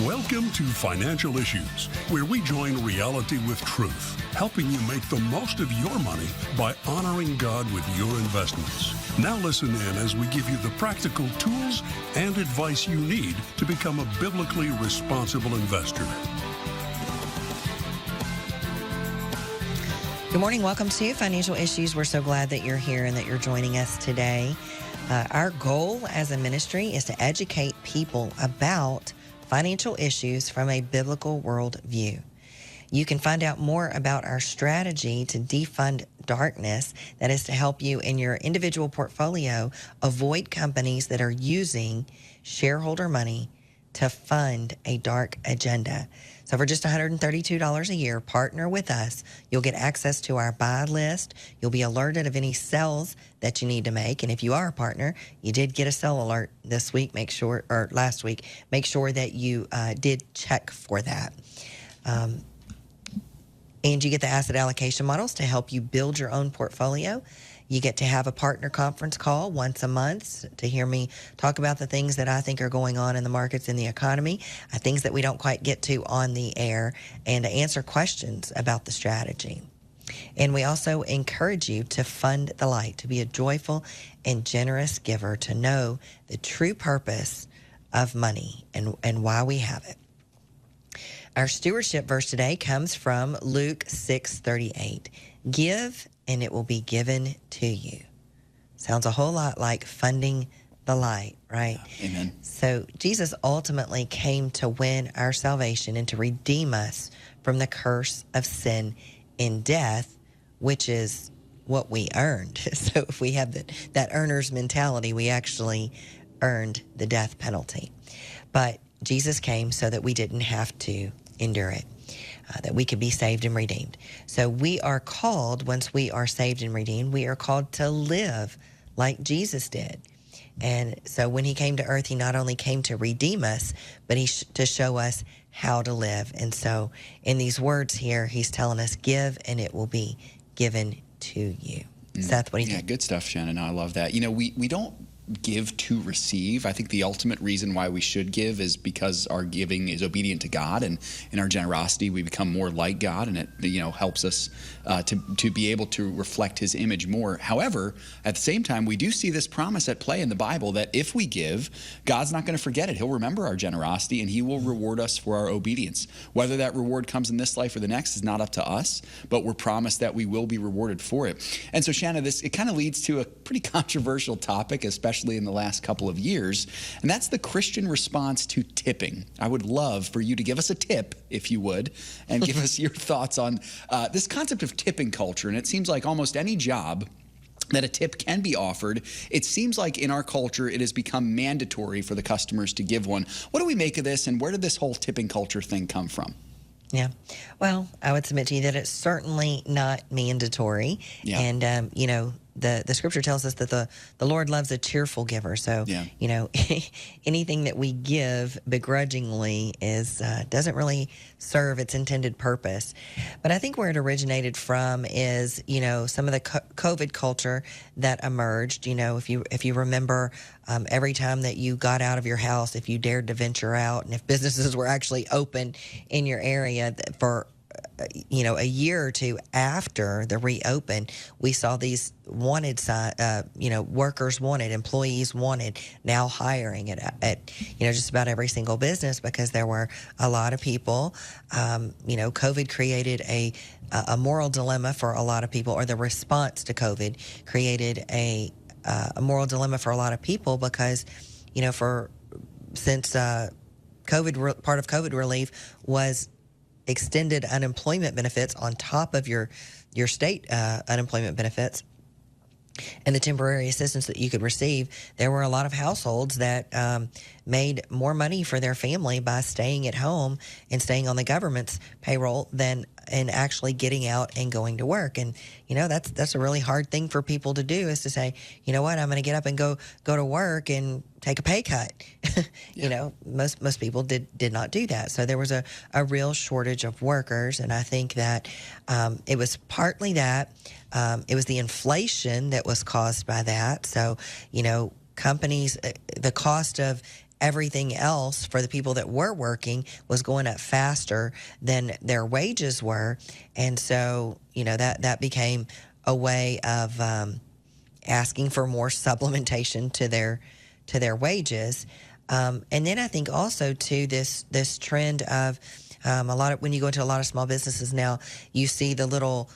Welcome to Financial Issues, where we join reality with truth, helping you make the most of your money by honoring God with your investments. Now listen in as we give you the practical tools and advice you need to become a biblically responsible investor. Good morning. Welcome to Financial Issues. We're so glad that you're here and that you're joining us today. Our goal as a ministry is to educate people about financial issues from a biblical worldview. You can find out more about our strategy to defund darkness, that is to help you in your individual portfolio avoid companies that are using shareholder money to fund a dark agenda. So for just $132 a year, partner with us. You'll get access to our buy list. You'll be alerted of any sells that you need to make. And if you are a partner, you did get a sell alert this week, last week, make sure that you did check for that. And you get the asset allocation models to help you build your own portfolio. You get to have a partner conference call once a month to hear me talk about the things that I think are going on in the markets and the economy, things that we don't quite get to on the air, and to answer questions about the strategy. And we also encourage you to fund the light, to be a joyful and generous giver, to know the true purpose of money and why we have it. Our stewardship verse today comes from Luke 6:38. Give, and it will be given to you. Sounds a whole lot like funding the light, right? Yeah, amen. So Jesus ultimately came to win our salvation and to redeem us from the curse of sin and death, which is what we earned. So if we have that earner's mentality, we actually earned the death penalty. But Jesus came so that we didn't have to endure it. That we could be saved and redeemed. So we are called, once we are saved and redeemed, we are called to live like Jesus did. And so when he came to earth, he not only came to redeem us, but to show us how to live. And so in these words here, he's telling us, give and it will be given to you. Seth, what do you think? Yeah, good stuff, Shana. No, I love that. You know, we don't give to receive. I think the ultimate reason why we should give is because our giving is obedient to God, and in our generosity we become more like God, and it helps us to be able to reflect his image more. However, at the same time, we do see this promise at play in the Bible that if we give, God's not going to forget it. He'll remember our generosity and he will reward us for our obedience. Whether that reward comes in this life or the next is not up to us, but we're promised that we will be rewarded for it. And so, Shana, it kind of leads to a pretty controversial topic, especially in the last couple of years, and that's the Christian response to tipping. I would love for you to give us a tip, if you would, and give us your thoughts on this concept of tipping culture. And it seems like almost any job that a tip can be offered, it seems like in our culture it has become mandatory for the customers to give one. What do we make of this, and where did this whole tipping culture thing come from? Yeah. Well, I would submit to you that it's certainly not mandatory. Yeah. And, the scripture tells us that the Lord loves a cheerful giver. So, anything that we give begrudgingly doesn't really serve its intended purpose. But I think where it originated from is, some of the COVID culture that emerged. If you remember, every time that you got out of your house, if you dared to venture out, and if businesses were actually open in your area for a year or two after the reopen, we saw these wanted workers wanted, employees wanted, now hiring at just about every single business, because there were a lot of people. COVID created a moral dilemma for a lot of people, or the response to COVID created a moral dilemma for a lot of people, because since part of COVID relief was extended unemployment benefits on top of your state unemployment benefits and the temporary assistance that you could receive, there were a lot of households that made more money for their family by staying at home and staying on the government's payroll than in actually getting out and going to work. And that's a really hard thing for people to do, is to say, you know what, I'm going to get up and go to work and take a pay cut. Yeah. Most people did not do that. So there was a real shortage of workers, and I think that it was partly that. It was the inflation that was caused by that. So, companies, the cost of everything else for the people that were working was going up faster than their wages were. And so, that became a way of asking for more supplementation to their wages. And then I think also too, this trend of when you go into a lot of small businesses now, you see the little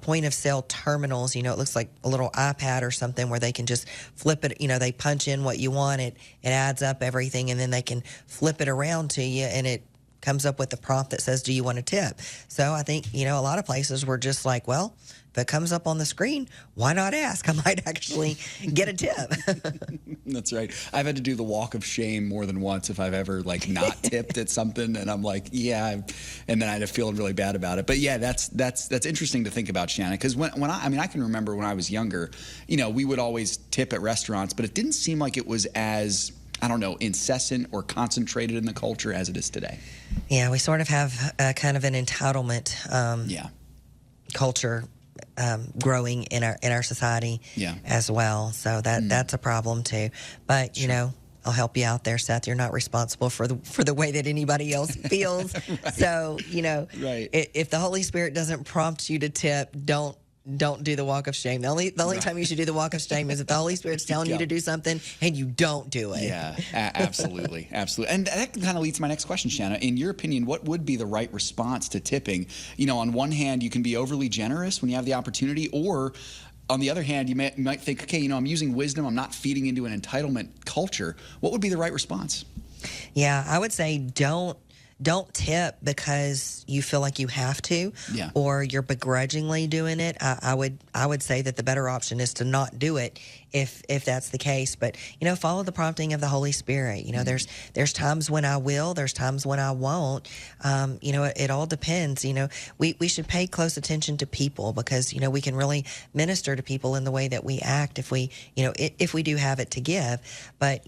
point of sale terminals. It looks like a little iPad or something where they can just flip it. They punch in what you want. It adds up everything, and then they can flip it around to you, and it comes up with the prompt that says, do you want a tip? So I think, a lot of places were just like, well, if it comes up on the screen, why not ask? I might actually get a tip. That's right. I've had to do the walk of shame more than once if I've ever not tipped at something, and I'm like, yeah, and then I end up feeling really bad about it. But yeah, that's interesting to think about, Shana, because when I can remember when I was younger, we would always tip at restaurants, but it didn't seem like it was as, I don't know, incessant or concentrated in the culture as it is today. Yeah, we sort of have kind of an entitlement culture growing in our society as well. So that's a problem too. But I'll help you out there, Seth. You're not responsible for the way that anybody else feels. Right. So if the Holy Spirit doesn't prompt you to tip, don't do the walk of shame. The only time you should do the walk of shame is if the Holy Spirit's telling you to do something and you don't do it. Yeah, absolutely. Absolutely. And that kind of leads to my next question, Shana. In your opinion, what would be the right response to tipping? On one hand, you can be overly generous when you have the opportunity, or on the other hand, you might think, okay, I'm using wisdom. I'm not feeding into an entitlement culture. What would be the right response? Yeah, I would say don't tip because you feel like you have to, or you're begrudgingly doing it. I would say that the better option is to not do it if that's the case. But follow the prompting of the Holy Spirit. There's times when I will, there's times when I won't. It all depends. We should pay close attention to people because we can really minister to people in the way that we act if we do have it to give. But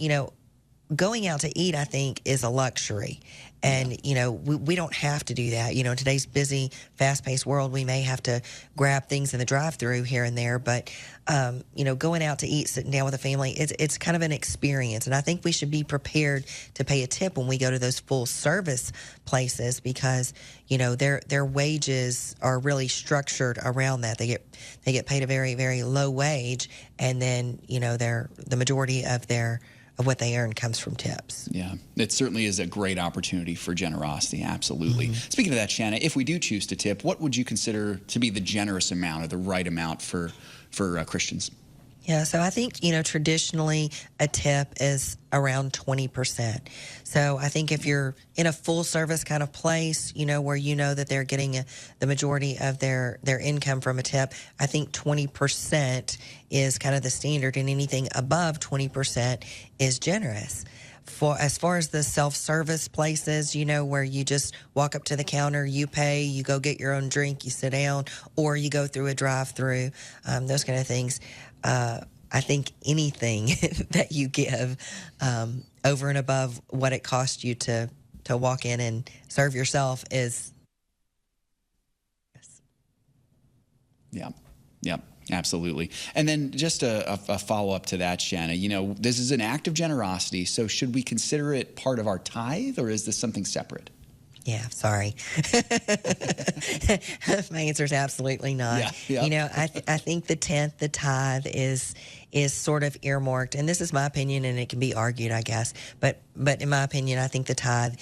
going out to eat, I think, is a luxury. And, we don't have to do that. In today's busy, fast-paced world, we may have to grab things in the drive-thru here and there. But, going out to eat, sitting down with a family, it's kind of an experience. And I think we should be prepared to pay a tip when we go to those full-service places because, their wages are really structured around that. They get paid a very, very low wage. And then, the majority of what they earn comes from tips. Yeah, it certainly is a great opportunity for generosity, absolutely. Mm-hmm. Speaking of that, Shana, if we do choose to tip, what would you consider to be the generous amount or the right amount for Christians? Yeah, so I think, traditionally a tip is around 20%. So I think if you're in a full service kind of place, where that they're getting the majority of their income from a tip, I think 20% is kind of the standard, and anything above 20% is generous. As far as the self-service places, where you just walk up to the counter, you pay, you go get your own drink, you sit down, or you go through a drive-through, those kind of things. I think anything that you give over and above what it costs you to walk in and serve yourself is. Yes. Yeah, absolutely. And then just a follow-up to that, Shana, this is an act of generosity, so should we consider it part of our tithe, or is this something separate? Yeah, sorry. My answer is absolutely not. Yeah. I think the tenth, the tithe is sort of earmarked, and this is my opinion, and it can be argued, I guess. But in my opinion, I think the tithe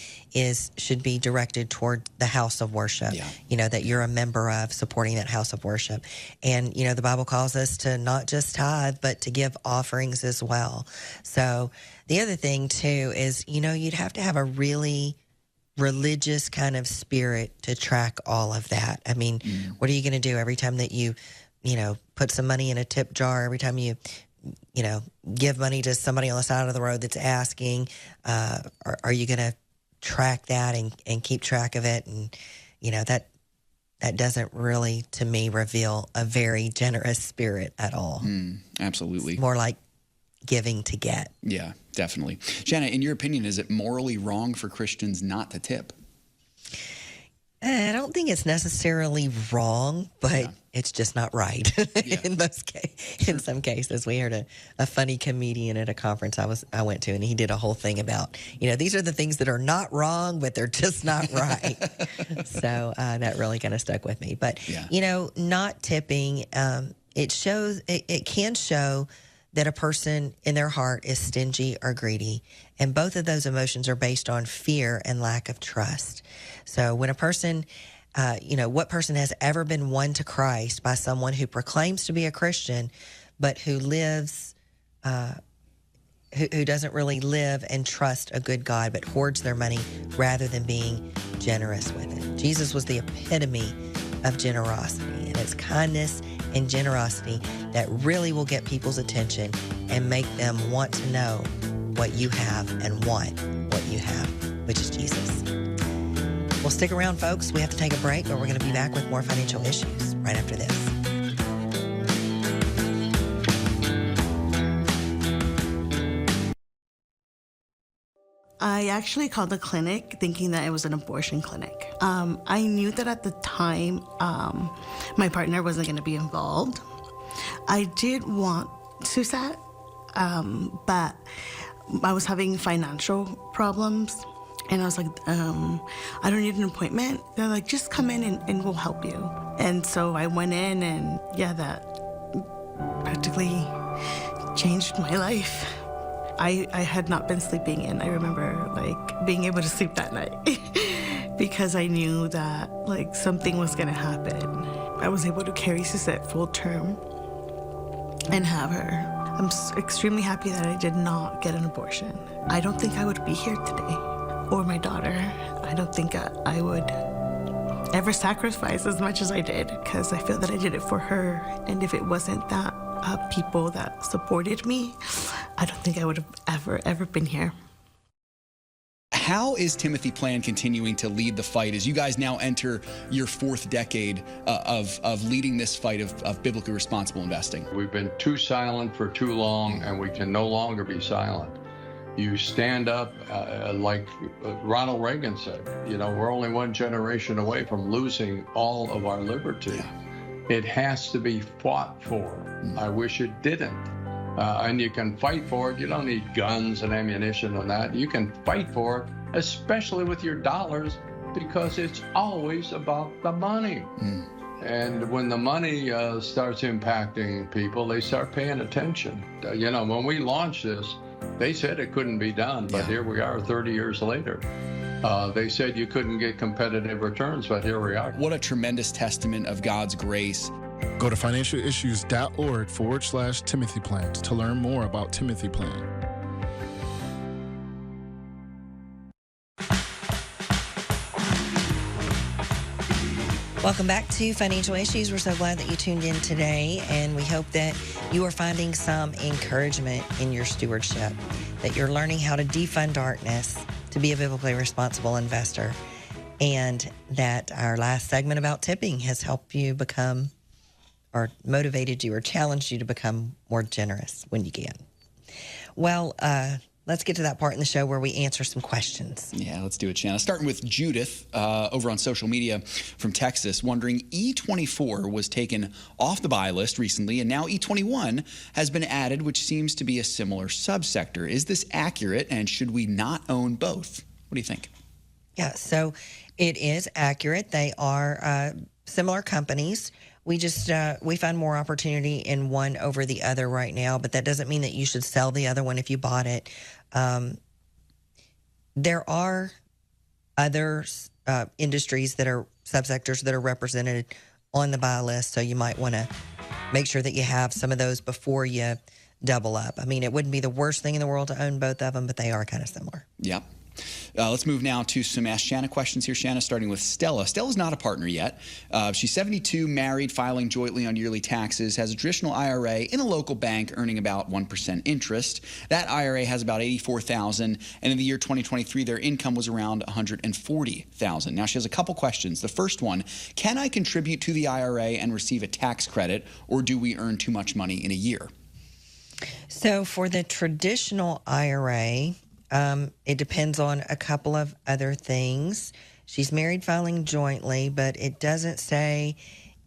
should be directed toward the house of worship. Yeah. That you're a member of, supporting that house of worship, and the Bible calls us to not just tithe, but to give offerings as well. So the other thing too is you'd have to have a really religious kind of spirit to track all of that. I mean, what are you going to do every time that you put some money in a tip jar, every time you give money to somebody on the side of the road that's asking, are you going to track that and keep track of it? And, that doesn't really, to me, reveal a very generous spirit at all. Absolutely. It's more like giving to get. Yeah, definitely. Shana, in your opinion, is it morally wrong for Christians not to tip? I don't think it's necessarily wrong, but it's just not right in some cases. We heard a funny comedian at a conference I went to, and he did a whole thing about, these are the things that are not wrong, but they're just not right. So that really kind of stuck with me. But, not tipping, it can show that a person in their heart is stingy or greedy. And both of those emotions are based on fear and lack of trust. So when a person, what person has ever been won to Christ by someone who proclaims to be a Christian, but who lives, who doesn't really live and trust a good God, but hoards their money rather than being generous with it. Jesus was the epitome of generosity, and it's kindness and generosity that really will get people's attention and make them want to know what you have and want what you have, which is Jesus. Well, stick around, folks. We have to take a break, but we're going to be back with more financial issues right after this. I actually called the clinic thinking that it was an abortion clinic. I knew that at the time my partner wasn't going to be involved. I did want Suzette, but I was having financial problems. And I was like, I don't need an appointment. They're like, just come in and we'll help you. And so I went in, and that practically changed my life. I had not been sleeping in. I remember being able to sleep that night because I knew that something was gonna happen. I was able to carry Suzette full term and have her. I'm extremely happy that I did not get an abortion. I don't think I would be here today, or my daughter. I don't think I would ever sacrifice as much as I did, because I feel that I did it for her. And if it wasn't that people that supported me, I don't think I would have ever been here. How is Timothy Plan continuing to lead the fight as you guys now enter your fourth decade of leading this fight of biblically responsible investing? We've been too silent for too long, and we can no longer be silent. You stand up, like Ronald Reagan said, we're only one generation away from losing all of our liberty. Yeah. It has to be fought for. I wish it didn't. And you can fight for it. You don't need guns and ammunition and that. You can fight for it, especially with your dollars, because it's always about the money. And when the money starts impacting people, they start paying attention. When we launched this, they said it couldn't be done, but here we are 30 years later. They said you couldn't get competitive returns, but here we are. What a tremendous testament of God's grace. Go to financialissues.org/Timothy Plans to learn more about Timothy Plan. Welcome back to Financial Issues. We're so glad that you tuned in today, and we hope that you are finding some encouragement in your stewardship, that you're learning how to defund darkness to be a biblically responsible investor, and that our last segment about tipping has helped you become, or motivated you or challenged you to become more generous when you can. Well, let's get to that part in the show where we answer some questions. Yeah, let's do it, Shana. Starting with Judith over on social media from Texas, wondering, E24 was taken off the buy list recently, and now E21 has been added, which seems to be a similar subsector. Is this accurate, and should we not own both? What do you think? Yeah, so it is accurate. They are similar companies. We just we find more opportunity in one over the other right now, but that doesn't mean that you should sell the other one if you bought it. There are other industries that are subsectors that are represented on the buy list, so you might want to make sure that you have some of those before you double up. I mean, it wouldn't be the worst thing in the world to own both of them, but they are kind of similar. Yep. Let's move now to some Ask Shana questions here, Shana, starting with Stella. Stella's not a partner yet. She's 72, married, filing jointly on yearly taxes, has a traditional IRA in a local bank earning about 1% interest. That IRA has about $84,000, and in the year 2023, their income was around $140,000. Now, she has a couple questions. The first one, can I contribute to the IRA and receive a tax credit, or do we earn too much money in a year? So for the traditional IRA, It depends on a couple of other things. She's married filing jointly, but it doesn't say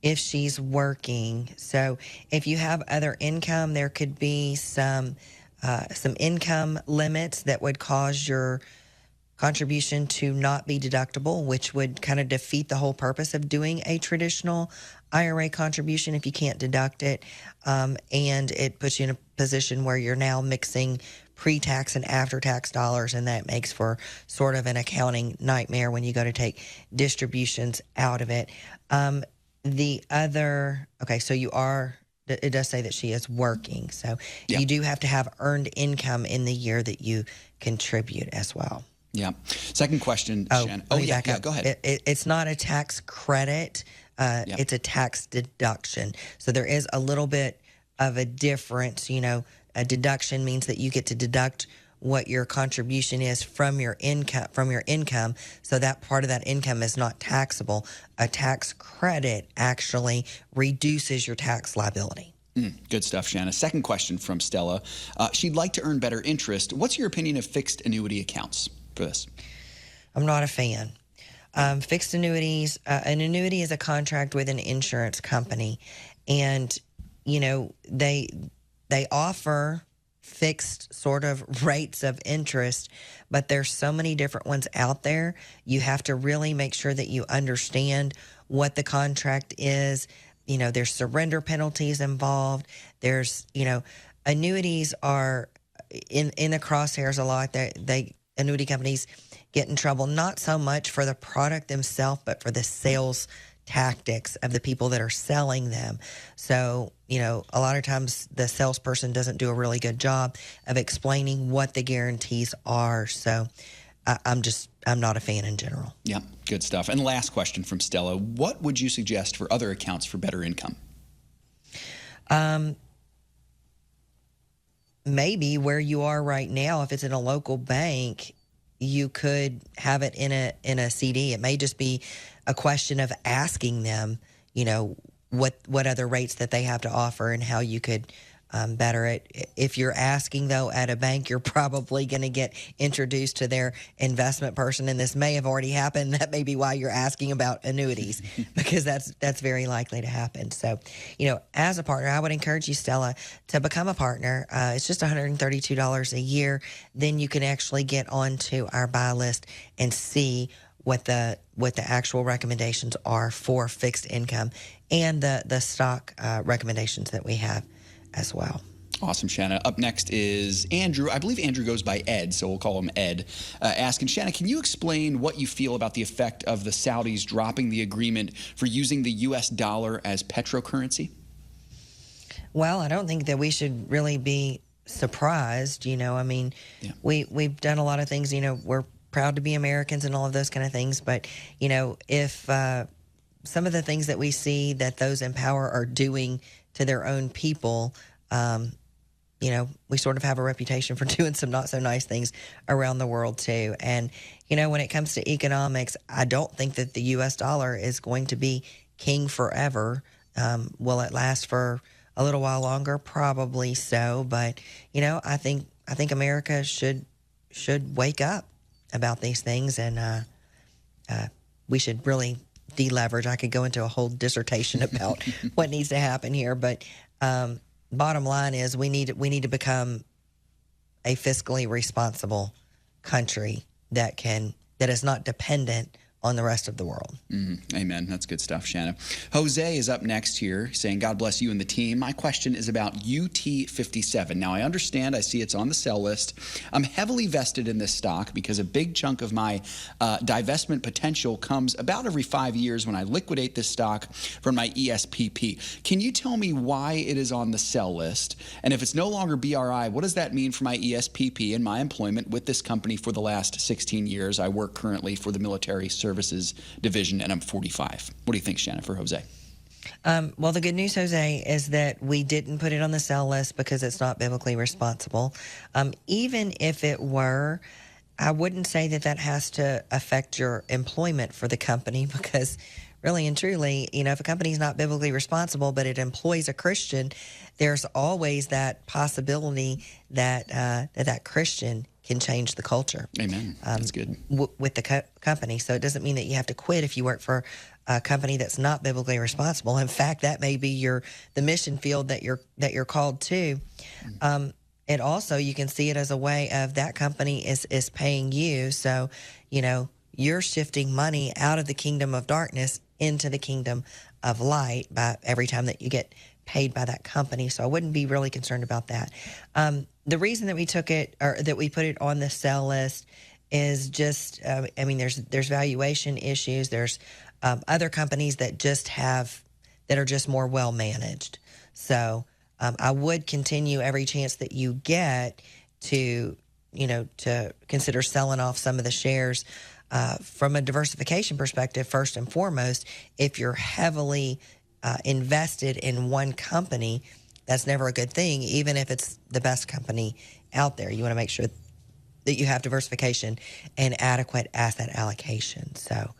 if she's working. So if you have other income, there could be some income limits that would cause your contribution to not be deductible, which would kind of defeat the whole purpose of doing a traditional IRA contribution if you can't deduct it. And it puts you in a position where you're now mixing pre-tax and after-tax dollars, and that makes for sort of an accounting nightmare when you go to take distributions out of it. So it does say that she is working. So you do have to have earned income in the year that you contribute as well. Yeah. Second question, Shannon. Go ahead. It's not a tax credit. It's a tax deduction. So there is a little bit of a difference. A deduction means that you get to deduct what your contribution is from your income. So that part of that income is not taxable. A tax credit actually reduces your tax liability. Good stuff, Shana. Second question from Stella. She'd like to earn better interest. What's your opinion of fixed annuity accounts for this? I'm not a fan. Fixed annuities, an annuity is a contract with an insurance company. And, they offer fixed sort of rates of interest, but there's so many different ones out there. You have to really make sure that you understand what the contract is. There's surrender penalties involved. There's, annuities are in the crosshairs a lot. Annuity companies get in trouble, not so much for the product themselves, but for the sales tactics of the people that are selling them. So, a lot of times the salesperson doesn't do a really good job of explaining what the guarantees are. So I'm not a fan in general. Yeah, good stuff. And last question from Stella. What would you suggest for other accounts for better income? Maybe where you are right now, if it's in a local bank, you could have it in a CD. It may just be a question of asking them, what other rates that they have to offer and how you could better it. If you're asking, though, at a bank, you're probably going to get introduced to their investment person, and this may have already happened. That may be why you're asking about annuities, because that's very likely to happen. So, as a partner, I would encourage you, Stella, to become a partner. It's just $132 a year. Then you can actually get onto our buy list and see what the actual recommendations are for fixed income and the stock recommendations that we have as well. Awesome, Shana. Up next is Andrew. I believe Andrew goes by Ed, so we'll call him Ed. Asking, Shana, can you explain what you feel about the effect of the Saudis dropping the agreement for using the U.S. dollar as petrocurrency? Well, I don't think that we should really be surprised. We've done a lot of things. We're proud to be Americans and all of those kind of things. But, if some of the things that we see that those in power are doing to their own people, we sort of have a reputation for doing some not so nice things around the world too. And, when it comes to economics, I don't think that the U.S. dollar is going to be king forever. Will it last for a little while longer? Probably so. But, I think America should wake up about these things, and we should really deleverage. I could go into a whole dissertation about what needs to happen here, but bottom line is we need to become a fiscally responsible country that is not dependent on the rest of the world. Amen. That's good stuff, Shana. Jose is up next here saying, God bless you and the team. My question is about UT57. Now, I understand. I see it's on the sell list. I'm heavily vested in this stock because a big chunk of my divestment potential comes about every 5 years when I liquidate this stock from my ESPP. Can you tell me why it is on the sell list? And if it's no longer BRI, what does that mean for my ESPP and my employment with this company for the last 16 years? I work currently for the military services division, and I'm 45. What do you think, Shana, for Jose? Well, the good news, Jose, is that we didn't put it on the sell list because it's not biblically responsible. Even if it were, I wouldn't say that has to affect your employment for the company, because really and truly, if a company is not biblically responsible but it employs a Christian, there's always that possibility that that Christian can change the culture. Amen. That's good. With the company. So it doesn't mean that you have to quit if you work for a company that's not biblically responsible. In fact, that may be the mission field that you're called to. It also, you can see it as a way of that company is paying you. So, you're shifting money out of the kingdom of darkness into the kingdom of light by every time that you get paid by that company. So I wouldn't be really concerned about that. The reason that we took it, or that we put it on the sell list, is just, there's valuation issues. There's other companies that are just more well managed. So I would continue every chance that you get to consider selling off some of the shares. From a diversification perspective, first and foremost, if you're heavily invested in one company, that's never a good thing, even if it's the best company out there. You want to make sure that you have diversification and adequate asset allocation. So,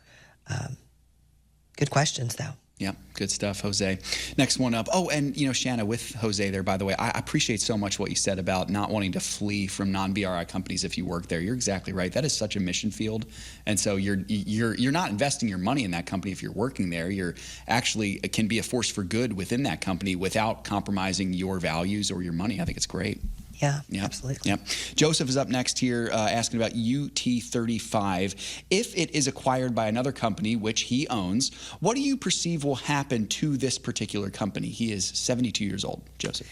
good questions, though. Yeah, good stuff, Jose. Next one up. Oh, and Shana, with Jose there, by the way, I appreciate so much what you said about not wanting to flee from non-BRI companies if you work there. You're exactly right. That is such a mission field, and so you're not investing your money in that company if you're working there. You're actually can be a force for good within that company without compromising your values or your money. I think it's great. Yeah, absolutely. Yep. Joseph is up next here asking about UT35. If it is acquired by another company, which he owns, what do you perceive will happen to this particular company? He is 72 years old, Joseph.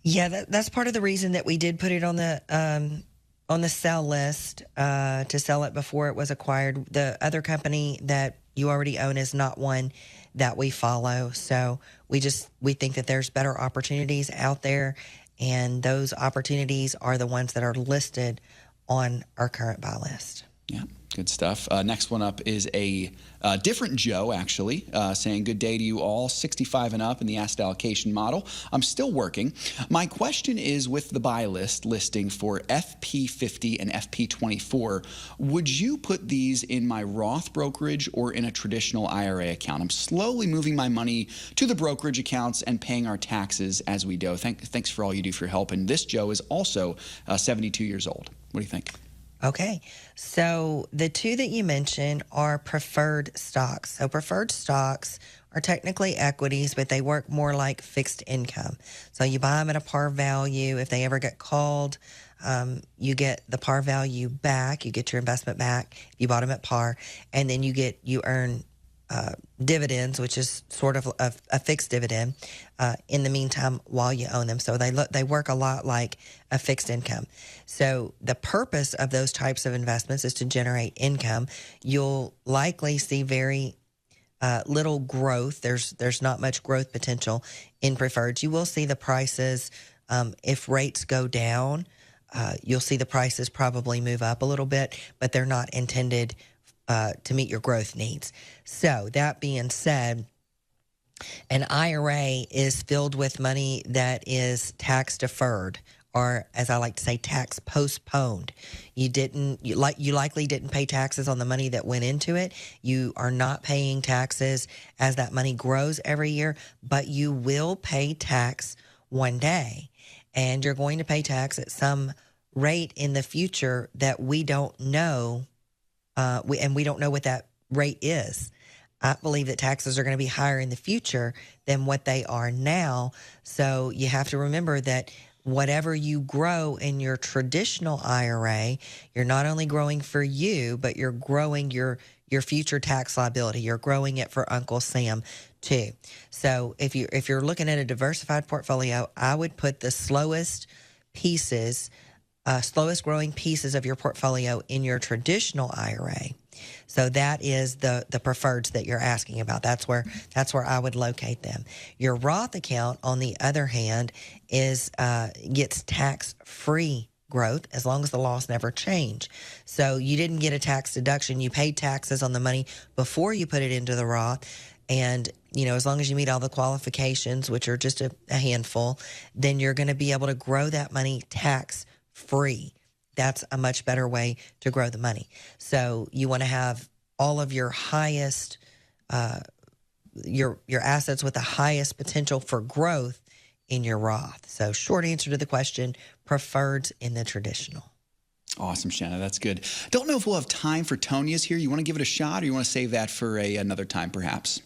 Yeah, that's part of the reason that we did put it on the sell list to sell it before it was acquired. The other company that you already own is not one that we follow. So we think that there's better opportunities out there. And those opportunities are the ones that are listed on our current buy list. Yeah, good stuff. Next one up is a different Joe, actually, saying, good day to you all, 65 and up in the asset allocation model. I'm still working. My question is, with the buy list listing for FP50 and FP24, would you put these in my Roth brokerage or in a traditional IRA account? I'm slowly moving my money to the brokerage accounts and paying our taxes as we go. Thanks for all you do for your help. And this Joe is also 72 years old. What do you think? Okay, so the two that you mentioned are preferred stocks. So preferred stocks are technically equities, but they work more like fixed income. So you buy them at a par value. If they ever get called, you get the par value back. You get your investment back. You bought them at par, and then you earn dividends, which is sort of a fixed dividend in the meantime while you own them. So they work a lot like a fixed income. So the purpose of those types of investments is to generate income. You'll likely see very little growth. There's not much growth potential in preferreds. You will see the prices, if rates go down, you'll see the prices probably move up a little bit, but they're not intended to meet your growth needs. So that being said, an IRA is filled with money that is tax deferred, or as I like to say, tax postponed. You likely didn't pay taxes on the money that went into it. You are not paying taxes as that money grows every year, but you will pay tax one day, and you're going to pay tax at some rate in the future that we don't know. We don't know what that rate is. I believe that taxes are going to be higher in the future than what they are now. So you have to remember that whatever you grow in your traditional IRA, you're not only growing for you, but you're growing your future tax liability. You're growing it for Uncle Sam too. So if you're looking at a diversified portfolio, I would put the slowest growing pieces of your portfolio in your traditional IRA. So that is the preferreds that you're asking about. That's where I would locate them. Your Roth account, on the other hand, gets tax-free growth as long as the laws never change. So you didn't get a tax deduction. You paid taxes on the money before you put it into the Roth. And, as long as you meet all the qualifications, which are just a handful, then you're going to be able to grow that money tax-free. That's a much better way to grow the money. So you want to have all of your highest, your assets with the highest potential for growth in your Roth. So short answer to the question, preferreds in the traditional. Awesome, Shana. That's good. Don't know if we'll have time for Tonia's here. You want to give it a shot, or you want to save that for another time, perhaps?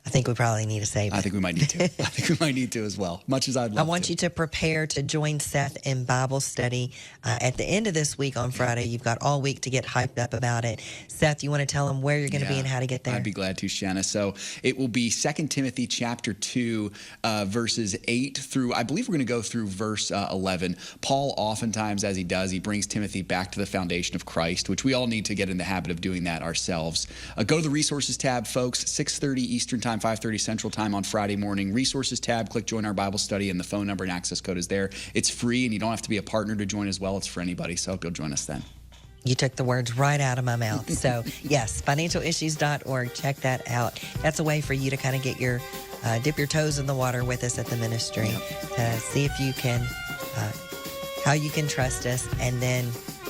I think we probably need to save it. I think we might need to. I think we might need to as well, much as I'd love to. I want you to prepare to join Seth in Bible study at the end of this week on Friday. You've got all week to get hyped up about it. Seth, you want to tell them where you're going to be and how to get there? I'd be glad to, Shana. So it will be 2 Timothy chapter 2, verses 8 through, I believe we're going to go through verse 11. Paul oftentimes, as he does, he brings Timothy back to the foundation of Christ, which we all need to get in the habit of doing that ourselves. Go to the resources tab, folks, 6:30 Eastern Time, 5:30 Central Time on Friday morning. Resources tab, click join our Bible study, and the phone number and access code is there. It's free, and you don't have to be a partner to join as well. It's for anybody, so I hope you'll join us then. You took the words right out of my mouth. So, yes, financialissues.org. Check that out. That's a way for you to kind of get your, dip your toes in the water with us at the ministry. See if you can, how you can trust us, and then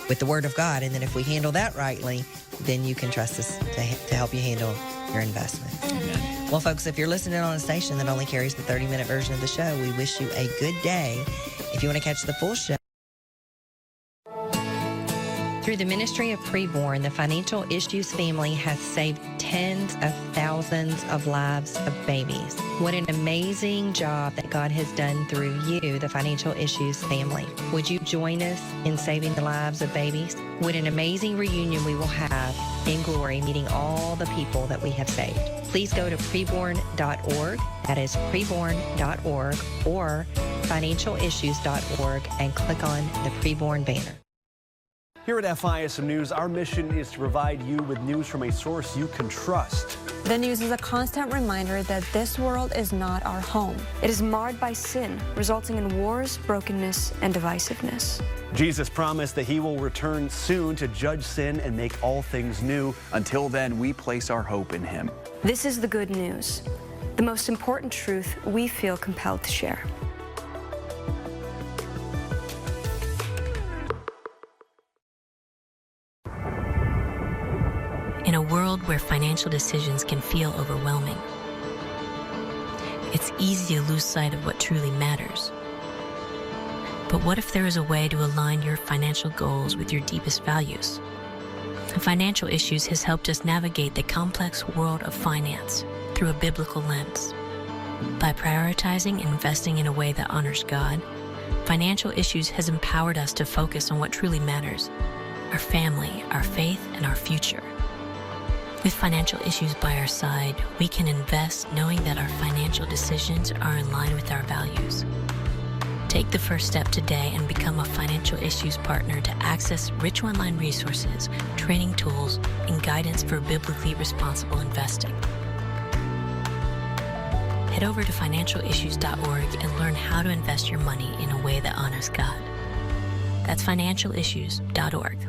with the Word of God. And then if we handle that rightly, then you can trust us to help you handle your investment. Amen. Well, folks, if you're listening on a station that only carries the 30-minute version of the show, we wish you a good day. If you want to catch the full show, through the ministry of Preborn, the Financial Issues family has saved tens of thousands of lives of babies. What an amazing job that God has done through you, the Financial Issues family. Would you join us in saving the lives of babies? What an amazing reunion we will have in glory, meeting all the people that we have saved. Please go to preborn.org. That is preborn.org or financialissues.org and click on the Preborn banner. Here at FISM News, our mission is to provide you with news from a source you can trust. The news is a constant reminder that this world is not our home. It is marred by sin, resulting in wars, brokenness, and divisiveness. Jesus promised that he will return soon to judge sin and make all things new. Until then, we place our hope in him. This is the good news, the most important truth we feel compelled to share. In a world where financial decisions can feel overwhelming, it's easy to lose sight of what truly matters. But what if there is a way to align your financial goals with your deepest values? Financial Issues has helped us navigate the complex world of finance through a biblical lens. By prioritizing and investing in a way that honors God, Financial Issues has empowered us to focus on what truly matters: our family, our faith, and our future. With Financial Issues by our side, we can invest knowing that our financial decisions are in line with our values. Take the first step today and become a Financial Issues partner to access rich online resources, training tools, and guidance for biblically responsible investing. Head over to financialissues.org and learn how to invest your money in a way that honors God. That's financialissues.org.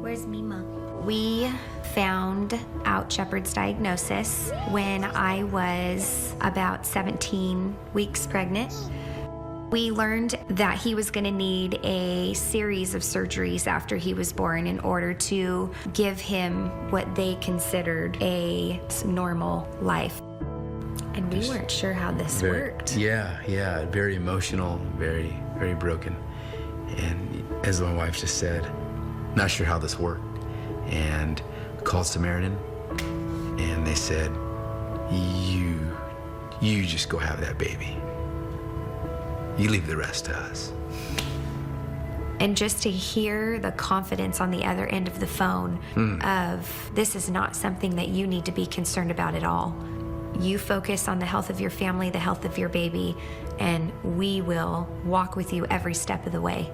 Where's Mima? We found out Shepard's diagnosis when I was about 17 weeks pregnant. We learned that he was going to need a series of surgeries after he was born in order to give him what they considered a normal life. And we weren't sure how this worked. Yeah, very emotional, very, very broken. And as my wife just said, not sure how this worked. And called Samaritan, and they said, you just go have that baby. You leave the rest to us. And just to hear the confidence on the other end of the phone of, this is not something that you need to be concerned about at all. You focus on the health of your family, the health of your baby, and we will walk with you every step of the way.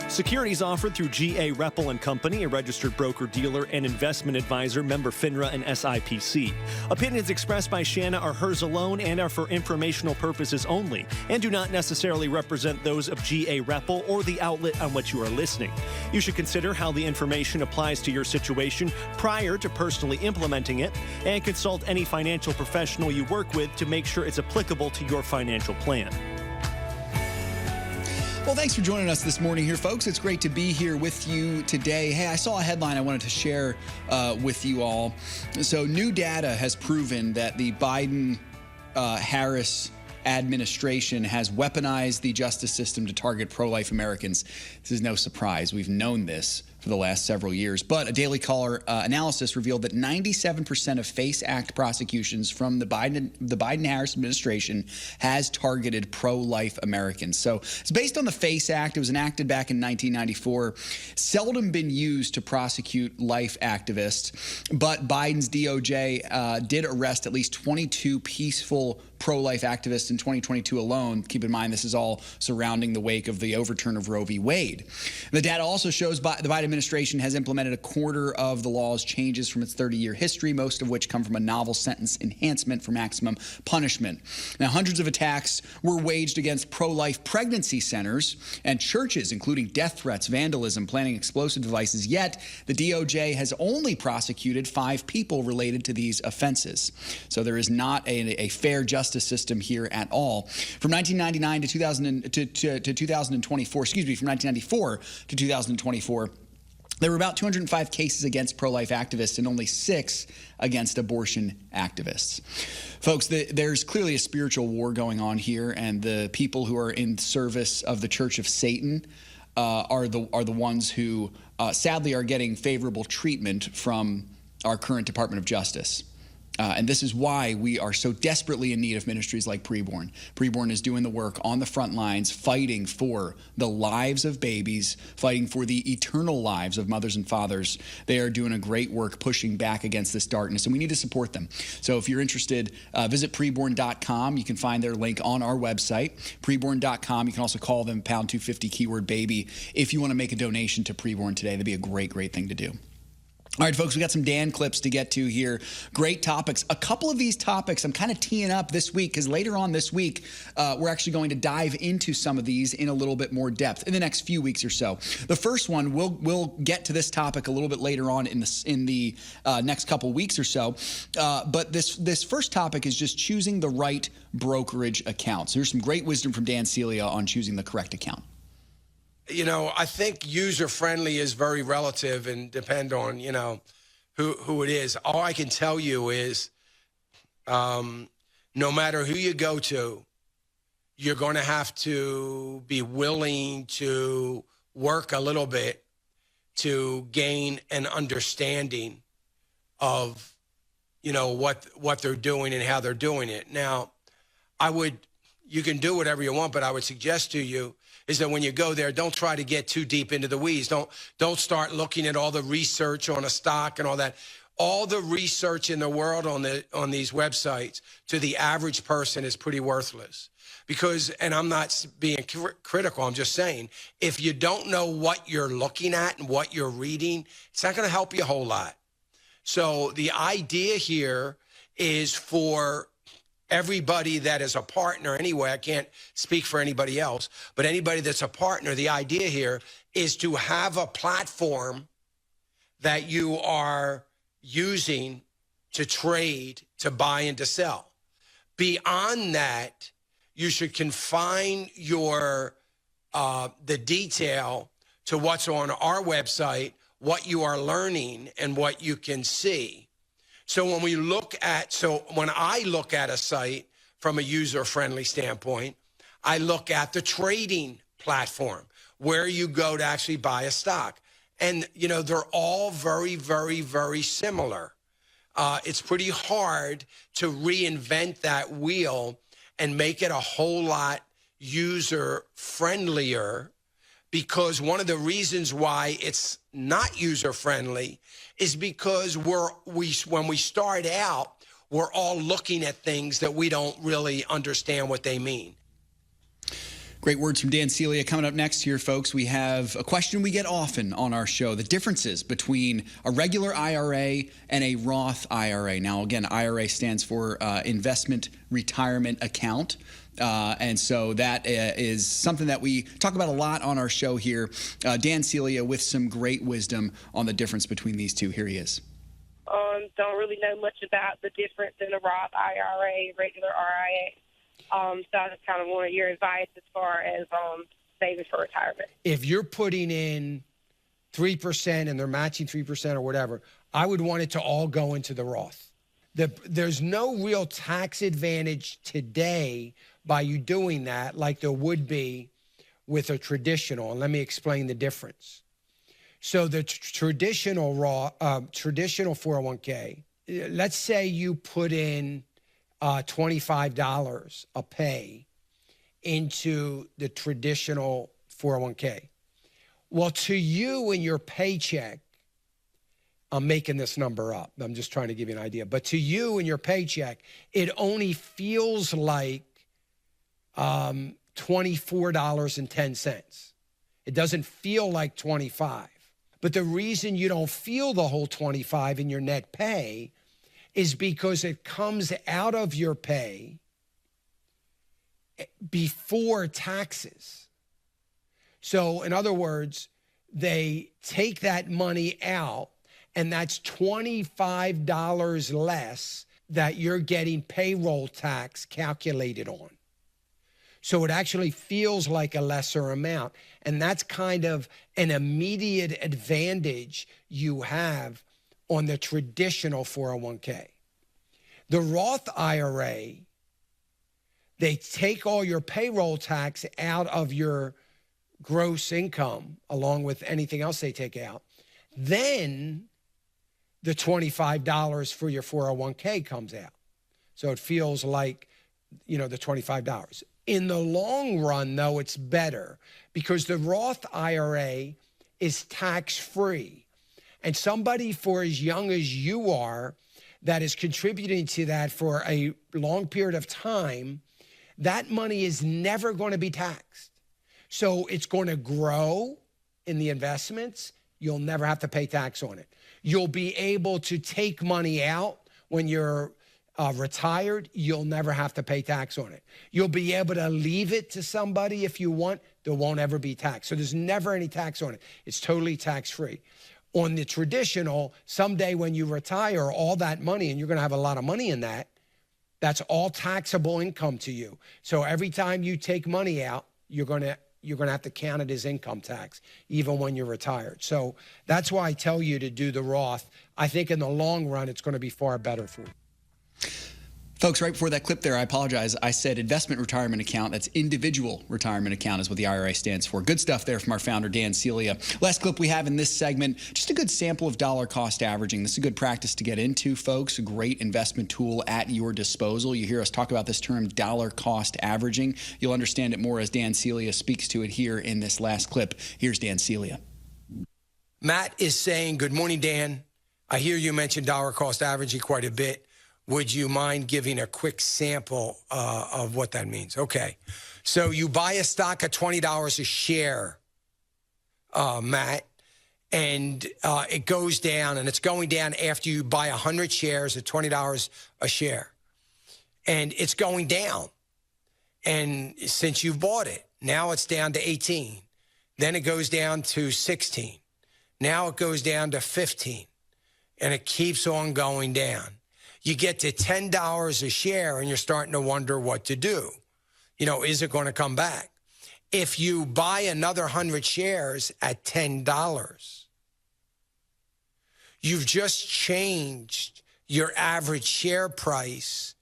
Securities offered through G.A. Reppel & Company, a registered broker-dealer and investment advisor, member FINRA and SIPC. Opinions expressed by Shana are hers alone and are for informational purposes only, and do not necessarily represent those of G.A. Reppel or the outlet on which you are listening. You should consider how the information applies to your situation prior to personally implementing it, and consult any financial professional you work with to make sure it's applicable to your financial plan. Well, thanks for joining us this morning here, folks. It's great to be here with you today. Hey, I saw a headline I wanted to share with you all. So new data has proven that the Biden-Harris administration has weaponized the justice system to target pro-life Americans. This is no surprise. We've known this for the last several years. But a Daily Caller analysis revealed that 97% of FACE Act prosecutions from the Biden-Harris administration has targeted pro-life Americans. So it's based on the FACE Act. It was enacted back in 1994. Seldom been used to prosecute life activists. But Biden's DOJ did arrest at least 22 peaceful pro-life activists in 2022 alone. Keep in mind, this is all surrounding the wake of the overturn of Roe v. Wade. The data also shows the Biden administration has implemented a quarter of the law's changes from its 30-year history, most of which come from a novel sentence enhancement for maximum punishment. Now, hundreds of attacks were waged against pro-life pregnancy centers and churches, including death threats, vandalism, planting explosive devices. Yet, the DOJ has only prosecuted 5 people related to these offenses. So there is not a fair justice system here at all. From 1999 to 2024, excuse me, from 1994 to 2024, there were about 205 cases against pro-life activists and only 6 against abortion activists. Folks, there's clearly a spiritual war going on here, and the people who are in service of the Church of Satan are the ones who sadly are getting favorable treatment from our current Department of Justice. And this is why we are so desperately in need of ministries like Preborn. Preborn is doing the work on the front lines, fighting for the lives of babies, fighting for the eternal lives of mothers and fathers. They are doing a great work pushing back against this darkness, and we need to support them. So if you're interested, visit preborn.com. You can find their link on our website, preborn.com. You can also call them pound 250 keyword baby if you want to make a donation to Preborn today. That'd be a great, great thing to do. All right, folks, we got some Dan clips to get to here. Great topics. A couple of these topics I'm kind of teeing up this week because later on this week, we're actually going to dive into some of these in a little bit more depth in the next few weeks or so. The first one, we'll get to this topic a little bit later on in the next couple weeks or so. But this first topic is just choosing the right brokerage account. So here's some great wisdom from Dan Celia on choosing the correct account. You know, I think user-friendly is very relative and depend on, you know, who it is. All I can tell you is no matter who you go to, you're going to have to be willing to work a little bit to gain an understanding of, you know, what they're doing and how they're doing it. Now, you can do whatever you want, but I would suggest to you is that when you go there, don't try to get too deep into the weeds. Don't start looking at all the research on a stock and all that. All the research in the world on these websites to the average person is pretty worthless. Because, and I'm not being critical, I'm just saying, if you don't know what you're looking at and what you're reading, it's not going to help you a whole lot. So the idea here is for everybody that is a partner anyway, I can't speak for anybody else, but anybody that's a partner, the idea here is to have a platform that you are using to trade, to buy and to sell. Beyond that, you should confine your the detail to what's on our website, what you are learning and what you can see. So when I look at a site from a user-friendly standpoint, I look at the trading platform where you go to actually buy a stock. And, you know, they're all very, very, very similar. It's pretty hard to reinvent that wheel and make it a whole lot user-friendlier, because one of the reasons why it's not user-friendly is because when we start out, we're all looking at things that we don't really understand what they mean. Great words from Dan Celia. Coming up next here, folks, we have a question we get often on our show, the differences between a regular IRA and a Roth IRA. Now, again, IRA stands for Investment Retirement Account. And so that is something that we talk about a lot on our show here. Dan Celia with some great wisdom on the difference between these two. Here he is. Don't really know much about the difference in a Roth IRA, regular IRA. So I just kind of wanted your advice as far as saving for retirement. If you're putting in 3% and they're matching 3% or whatever, I would want it to all go into the Roth. There's no real tax advantage today by you doing that like there would be with a traditional. And let me explain the difference. So the traditional 401k, let's say you put in $25 a pay into the traditional 401k. Well, to you in your paycheck, I'm making this number up. I'm just trying to give you an idea. But to you in your paycheck, it only feels like $24.10. It doesn't feel like 25. But the reason you don't feel the whole 25 in your net pay is because it comes out of your pay before taxes. So in other words, they take that money out, and that's $25 less that you're getting payroll tax calculated on. So it actually feels like a lesser amount. And that's kind of an immediate advantage you have on the traditional 401k. The Roth IRA, they take all your payroll tax out of your gross income, along with anything else they take out. Then the $25 for your 401k comes out. So it feels like, the $25. In the long run, though, it's better because the Roth IRA is tax-free. And somebody for as young as you are that is contributing to that for a long period of time, that money is never going to be taxed. So it's going to grow in the investments. You'll never have to pay tax on it. You'll be able to take money out when you're retired. You'll never have to pay tax on it. You'll be able to leave it to somebody if you want. There won't ever be tax. So there's never any tax on it. It's totally tax-free. On the traditional, someday when you retire, all that money, and you're going to have a lot of money in that, that's all taxable income to you. So every time you take money out, you're going to have to count it as income tax, even when you're retired. So that's why I tell you to do the Roth. I think in the long run, it's going to be far better for you. Folks, right before that clip there, I apologize. I said investment retirement account. That's individual retirement account is what the IRA stands for. Good stuff there from our founder, Dan Celia. Last clip we have in this segment, just a good sample of dollar cost averaging. This is a good practice to get into, folks. A great investment tool at your disposal. You hear us talk about this term, dollar cost averaging. You'll understand it more as Dan Celia speaks to it here in this last clip. Here's Dan Celia. Matt is saying, good morning, Dan. I hear you mention dollar cost averaging quite a bit. Would you mind giving a quick sample of what that means? Okay. So you buy a stock at $20 a share, Matt, and it goes down, and it's going down after you buy 100 shares at $20 a share. And it's going down. And since you bought it, now it's down to 18. Then it goes down to 16. Now it goes down to 15. And it keeps on going down. You get to $10 a share and you're starting to wonder what to do. Is it going to come back? If you buy another 100 shares at $10, you've just changed your average share price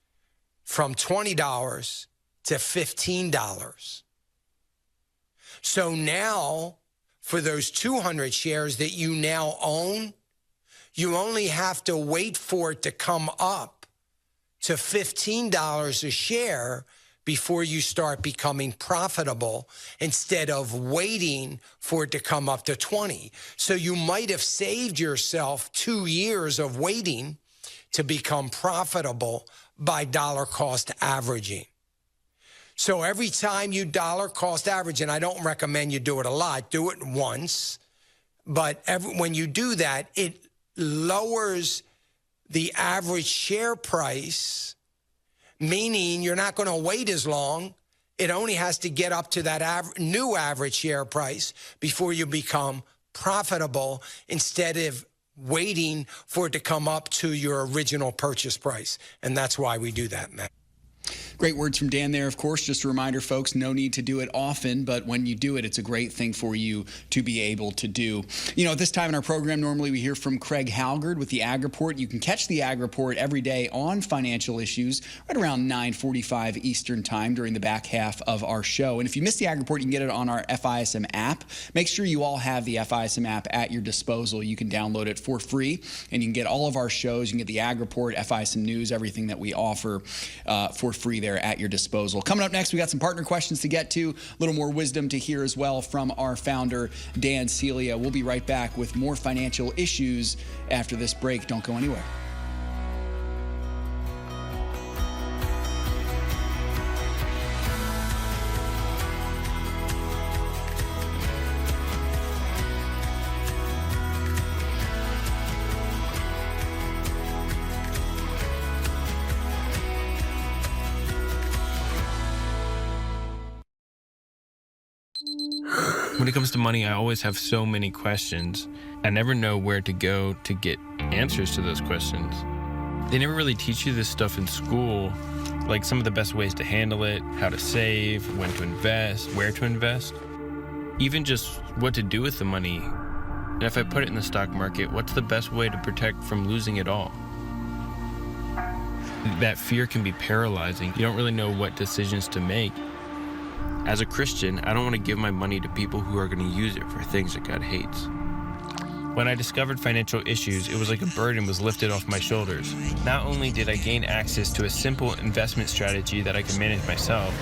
from $20 to $15. So now, for those 200 shares that you now own, you only have to wait for it to come up to $15 a share before you start becoming profitable instead of waiting for it to come up to 20. So you might have saved yourself 2 years of waiting to become profitable by dollar cost averaging. So every time you dollar cost average, and I don't recommend you do it a lot, do it once, but when you do that, it lowers the average share price, meaning you're not going to wait as long. It only has to get up to that new average share price before you become profitable instead of waiting for it to come up to your original purchase price. And that's why we do that, Matt. Great words from Dan there, of course. Just a reminder, folks, no need to do it often, but when you do it, it's a great thing for you to be able to do. You know, at this time in our program, normally we hear from Craig Halgard with the Ag Report. You can catch the Ag Report every day on financial issues right around 9:45 Eastern Time during the back half of our show. And if you missed the Ag Report, you can get it on our FISM app. Make sure you all have the FISM app at your disposal. You can download it for free, and you can get all of our shows. You can get the Ag Report, FISM News, everything that we offer for free there at your disposal. Coming up next, we got some partner questions to get to, a little more wisdom to hear as well from our founder, Dan Celia. We'll be right back with more financial issues after this break. Don't go anywhere. When it comes to money, I always have so many questions. I never know where to go to get answers to those questions. They never really teach you this stuff in school, like some of the best ways to handle it, how to save, when to invest, where to invest, even just what to do with the money. And if I put it in the stock market, what's the best way to protect from losing it all? That fear can be paralyzing. You don't really know what decisions to make. As a Christian, I don't want to give my money to people who are going to use it for things that God hates. When I discovered financial issues, it was like a burden was lifted off my shoulders. Not only did I gain access to a simple investment strategy that I can manage myself,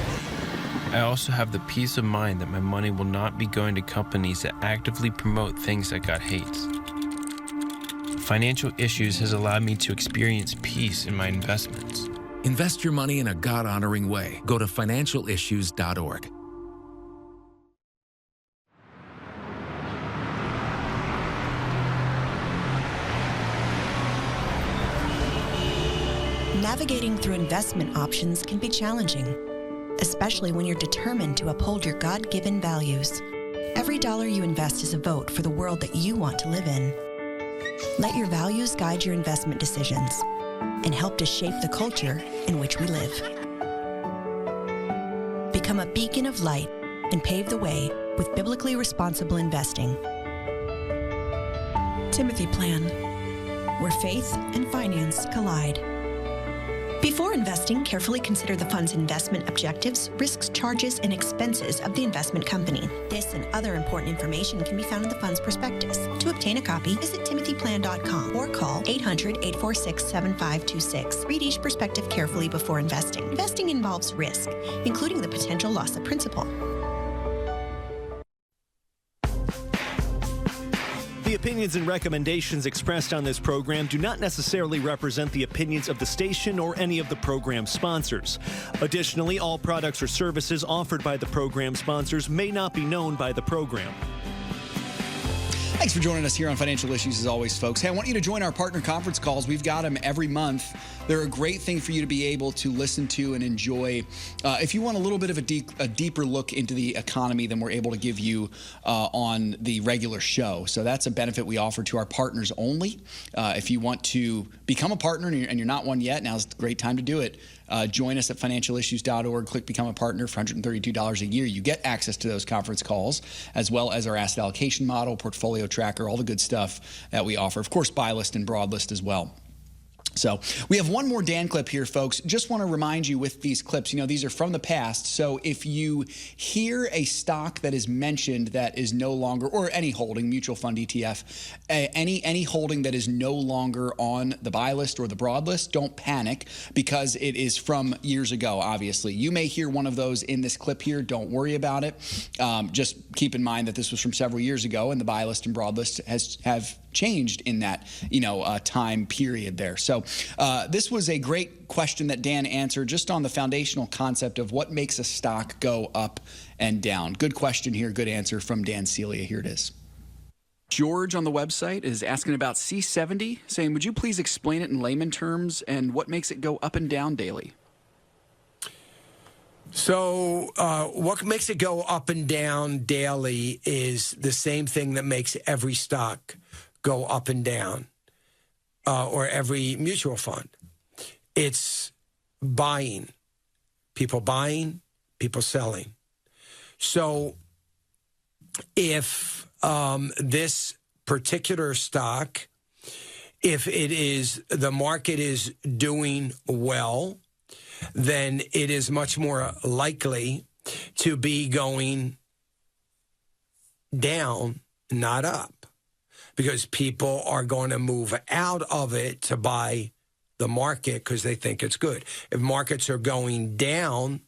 I also have the peace of mind that my money will not be going to companies that actively promote things that God hates. Financial issues has allowed me to experience peace in my investments. Invest your money in a God-honoring way. Go to financialissues.org. Navigating through investment options can be challenging, especially when you're determined to uphold your God-given values. Every dollar you invest is a vote for the world that you want to live in. Let your values guide your investment decisions and help to shape the culture in which we live. Become a beacon of light and pave the way with biblically responsible investing. Timothy Plan, where faith and finance collide. Before investing, carefully consider the fund's investment objectives, risks, charges, and expenses of the investment company. This and other important information can be found in the fund's prospectus. To obtain a copy, visit timothyplan.com or call 800-846-7526. Read each prospectus carefully before investing. Investing involves risk, including the potential loss of principal. The opinions and recommendations expressed on this program do not necessarily represent the opinions of the station or any of the program sponsors. Additionally, all products or services offered by the program sponsors may not be known by the program. Thanks for joining us here on Financial Issues as always, folks. Hey, I want you to join our partner conference calls. We've got them every month. They're a great thing for you to be able to listen to and enjoy. If you want a little bit of a deeper look into the economy than we're able to give you on the regular show. So that's a benefit we offer to our partners only. If you want to become a partner and you're not one yet, now's a great time to do it. Join us at financialissues.org. Click Become a Partner for $132 a year. You get access to those conference calls, as well as our asset allocation model, portfolio tracker, all the good stuff that we offer. Of course, buy list and broad list as well. So we have one more Dan clip here, folks. Just want to remind you with these clips, you know, these are from the past. So if you hear a stock that is mentioned that is no longer, or any holding, mutual fund, ETF, any holding that is no longer on the buy list or the broad list, don't panic because it is from years ago, obviously. You may hear one of those in this clip here. Don't worry about it. Just keep in mind that this was from several years ago and the buy list and broad list have changed in that, time period there. So this was a great question that Dan answered just on the foundational concept of what makes a stock go up and down. Good question here. Good answer from Dan Celia. Here it is. George on the website is asking about C70, saying, would you please explain it in layman terms and what makes it go up and down daily? So what makes it go up and down daily is the same thing that makes every stock go up and down, or every mutual fund. It's buying people buying, people selling. So if this particular stock, if it is, the market is doing well, then it is much more likely to be going down, not up, because people are going to move out of it to buy the market because they think it's good. If markets are going down,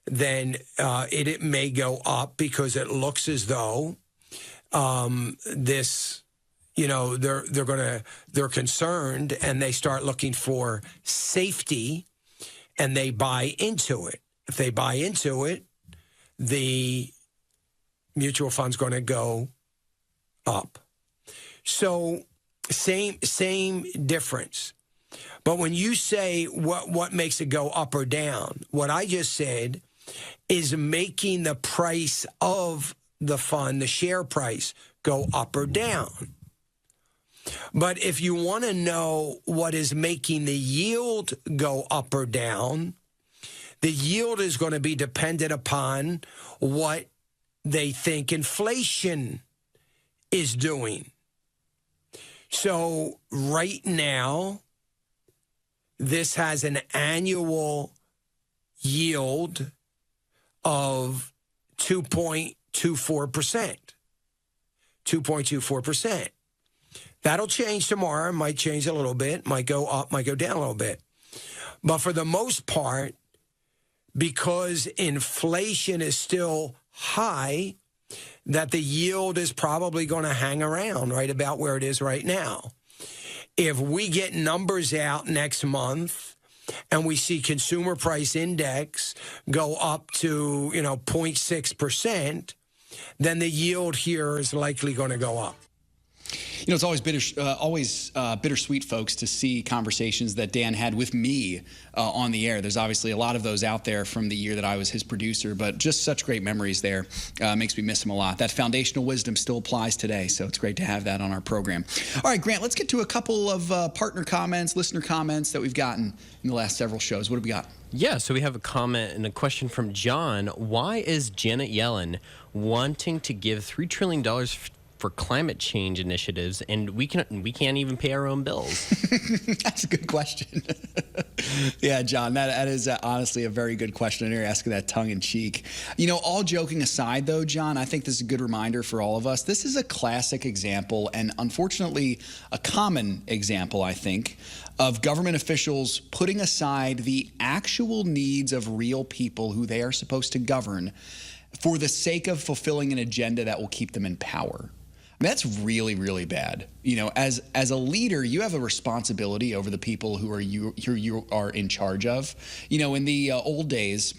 then it may go up because it looks as though this, you know, they're concerned and they start looking for safety and they buy into it. If they buy into it, the mutual fund's going to go up. So same difference. But when you say what makes it go up or down, what I just said is making the price of the fund, the share price, go up or down. But if you want to know what is making the yield go up or down, the yield is going to be dependent upon what they think inflation is doing. So right now, this has an annual yield of 2.24%. 2.24%. That'll change tomorrow, might change a little bit, might go up, might go down a little bit. But for the most part, because inflation is still high, that the yield is probably going to hang around right about where it is right now. If we get numbers out next month and we see consumer price index go up to, 0.6%, then the yield here is likely going to go up. It's always bittersweet, folks, to see conversations that Dan had with me on the air. There's obviously a lot of those out there from the year that I was his producer, but just such great memories there. Makes me miss him a lot. That foundational wisdom still applies today, so it's great to have that on our program. All right, Grant, let's get to a couple of partner comments, listener comments that we've gotten in the last several shows. What have we got? Yeah, so we have a comment and a question from John. Why is Janet Yellen wanting to give $3 trillion for climate change initiatives, and we can't even pay our own bills? That's a good question. Yeah, John, that is honestly a very good question. I know you're asking that tongue in cheek. All joking aside, though, John, I think this is a good reminder for all of us. This is a classic example, and unfortunately a common example, I think, of government officials putting aside the actual needs of real people who they are supposed to govern for the sake of fulfilling an agenda that will keep them in power. That's really, really bad. As a leader, you have a responsibility over the people who you are in charge of. In the old days,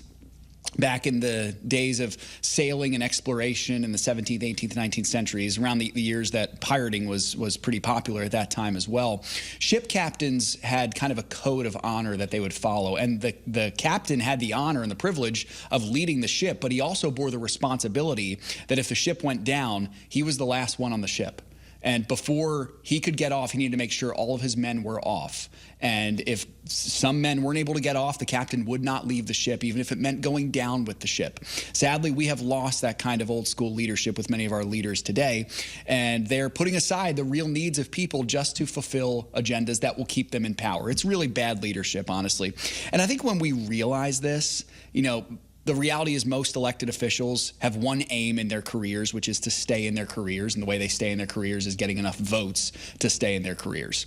back in the days of sailing and exploration in the 17th, 18th, 19th centuries, around the years that pirating was pretty popular at that time as well, ship captains had kind of a code of honor that they would follow. And the captain had the honor and the privilege of leading the ship, but he also bore the responsibility that if the ship went down, he was the last one on the ship. And before he could get off, he needed to make sure all of his men were off. And if some men weren't able to get off, the captain would not leave the ship, even if it meant going down with the ship. Sadly, we have lost that kind of old school leadership with many of our leaders today. And they're putting aside the real needs of people just to fulfill agendas that will keep them in power. It's really bad leadership, honestly. And I think when we realize this, the reality is most elected officials have one aim in their careers, which is to stay in their careers. And the way they stay in their careers is getting enough votes to stay in their careers.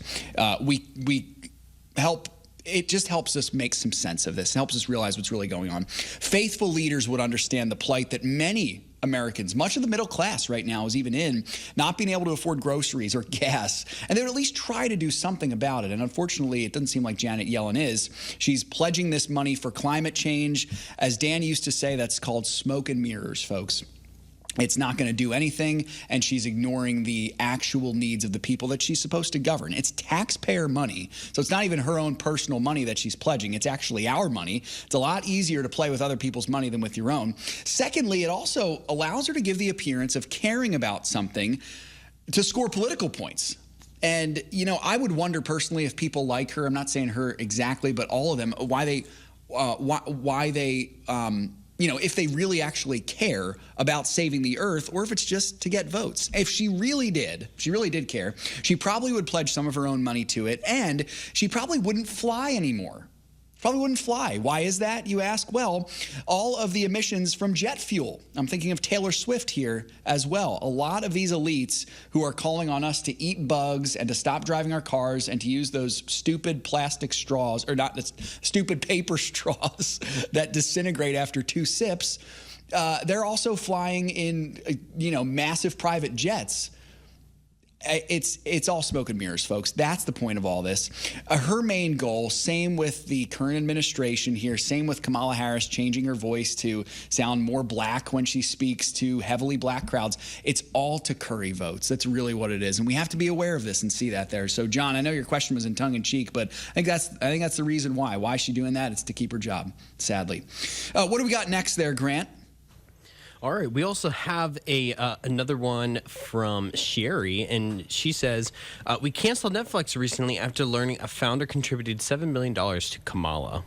It just helps us make some sense of this. It helps us realize what's really going on. Faithful leaders would understand the plight that many Americans, much of the middle class right now is even in, not being able to afford groceries or gas. And they would at least try to do something about it. And unfortunately, it doesn't seem like Janet Yellen is. She's pledging this money for climate change. As Dan used to say, that's called smoke and mirrors, folks. It's not going to do anything, and she's ignoring the actual needs of the people that she's supposed to govern. It's taxpayer money, so it's not even her own personal money that she's pledging. It's actually our money. It's a lot easier to play with other people's money than with your own. Secondly, it also allows her to give the appearance of caring about something to score political points. And, I would wonder personally if people like her, I'm not saying her exactly, but all of them, why why they, if they really actually care about saving the earth, or if it's just to get votes. If she really did care, she probably would pledge some of her own money to it, and she probably wouldn't fly anymore. Probably wouldn't fly. Why is that, you ask? Well, all of the emissions from jet fuel. I'm thinking of Taylor Swift here as well. A lot of these elites who are calling on us to eat bugs and to stop driving our cars and to use those stupid plastic straws, or not, stupid paper straws that disintegrate after 2 sips. They're also flying in, massive private jets. It's all smoke and mirrors, folks. That's the point of all this. Her main goal, same with the current administration here, same with Kamala Harris changing her voice to sound more black when she speaks to heavily black crowds. It's all to curry votes. That's really what it is. And we have to be aware of this and see that there. So, John, I know your question was in tongue in cheek, but I think that's the reason why. Why is she doing that? It's to keep her job, sadly. What do we got next there, Grant? All right, we also have another one from Sherry, and she says, we canceled Netflix recently after learning a founder contributed $7 million to Kamala.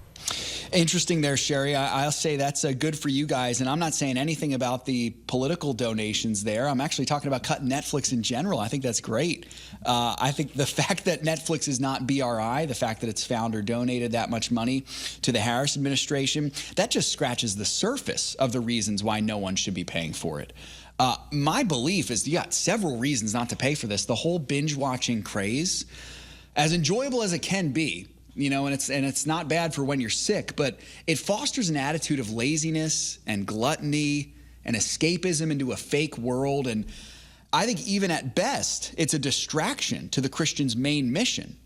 Interesting there, Sherry. I'll say that's good for you guys, and I'm not saying anything about the political donations there. I'm actually talking about cutting Netflix in general. I think that's great. I think the fact that Netflix is not BRI, the fact that its founder donated that much money to the Harris administration, that just scratches the surface of the reasons why no one should be paying for it. My belief is you got several reasons not to pay for this. The whole binge-watching craze, as enjoyable as it can be, and it's not bad for when you're sick, but it fosters an attitude of laziness and gluttony and escapism into a fake world. And I think even at best, it's a distraction to the Christian's main mission.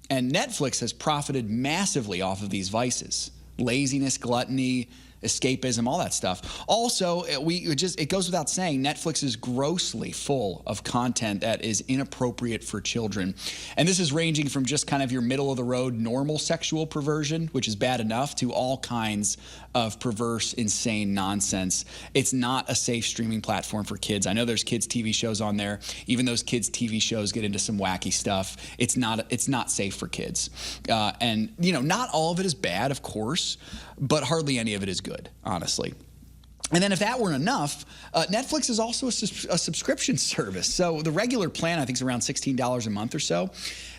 And Netflix has profited massively off of these vices: laziness, gluttony, escapism, all that stuff. Also, it goes without saying, Netflix is grossly full of content that is inappropriate for children. And this is ranging from just kind of your middle-of-the-road normal sexual perversion, which is bad enough, to all kinds of perverse, insane nonsense. It's not a safe streaming platform for kids. I know there's kids' TV shows on there. Even those kids' TV shows get into some wacky stuff. It's not safe for kids. And not all of it is bad, of course, but hardly any of it is good, honestly. And then if that weren't enough, Netflix is also a subscription service. So the regular plan, I think, is around $16 a month or so.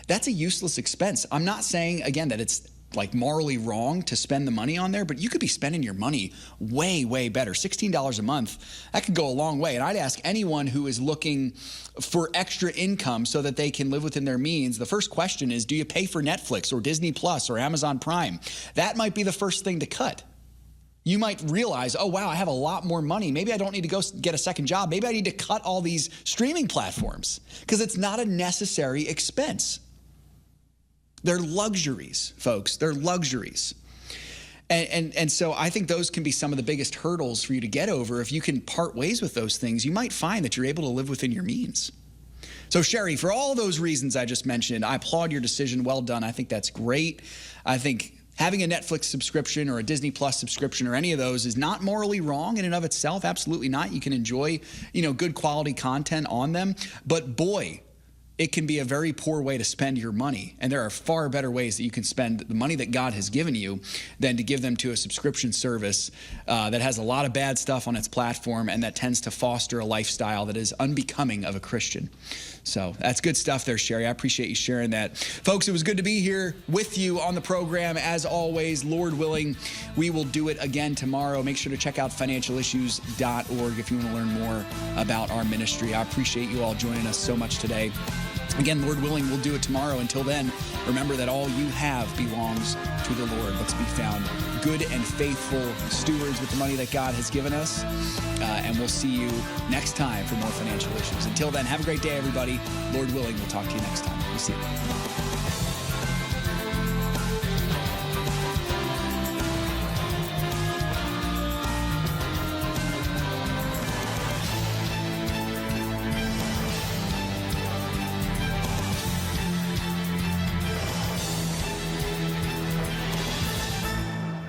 That's a useless expense. I'm not saying, again, that it's like morally wrong to spend the money on there, but you could be spending your money way, way better. $16 a month, that could go a long way. And I'd ask anyone who is looking for extra income so that they can live within their means, the first question is, do you pay for Netflix or Disney Plus or Amazon Prime? That might be the first thing to cut. You might realize, oh, wow, I have a lot more money. Maybe I don't need to go get a second job. Maybe I need to cut all these streaming platforms because it's not a necessary expense. They're luxuries, folks. They're luxuries. And so I think those can be some of the biggest hurdles for you to get over. If you can part ways with those things, you might find that you're able to live within your means. So, Sherry, for all those reasons I just mentioned, I applaud your decision. Well done. I think that's great. I think having a Netflix subscription or a Disney Plus subscription or any of those is not morally wrong in and of itself. Absolutely not. You can enjoy, good quality content on them. But boy, it can be a very poor way to spend your money. And there are far better ways that you can spend the money that God has given you than to give them to a subscription service that has a lot of bad stuff on its platform and that tends to foster a lifestyle that is unbecoming of a Christian. So that's good stuff there, Sherry. I appreciate you sharing that. Folks, it was good to be here with you on the program. As always, Lord willing, we will do it again tomorrow. Make sure to check out financialissues.org if you want to learn more about our ministry. I appreciate you all joining us so much today. Again, Lord willing, we'll do it tomorrow. Until then, remember that all you have belongs to the Lord. Let's be found good and faithful stewards with the money that God has given us. And we'll see you next time for more financial issues. Until then, have a great day, everybody. Lord willing, we'll talk to you next time. We'll see you.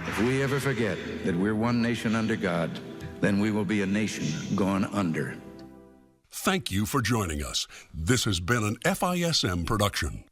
If we ever forget that we're one nation under God, then we will be a nation gone under. Thank you for joining us. This has been an FISM production.